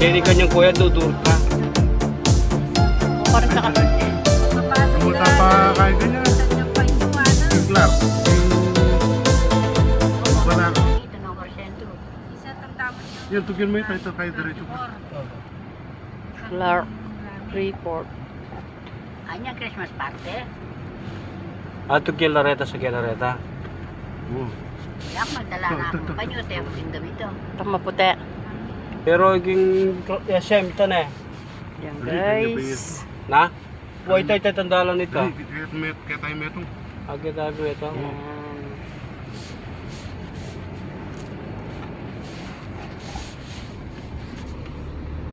Kaya kanyang kuya, dudurot ka. Parang sa kapatid. Pumunta pa kayo ganyan. Clark. Wala ka. Yan, tugyan mo yun. Ito kayo diretso pa. Clark Report. Anya Christmas party? Ato kaya lareta sa kaya lareta. Yak magdala na akong panyote ako pindam ito. Tama puti. Pero yung SM ito na eh. Yan guys. Na? Buhay tayo tandalan nito. Kaya tayo metong. Agad tayo ito. Yan.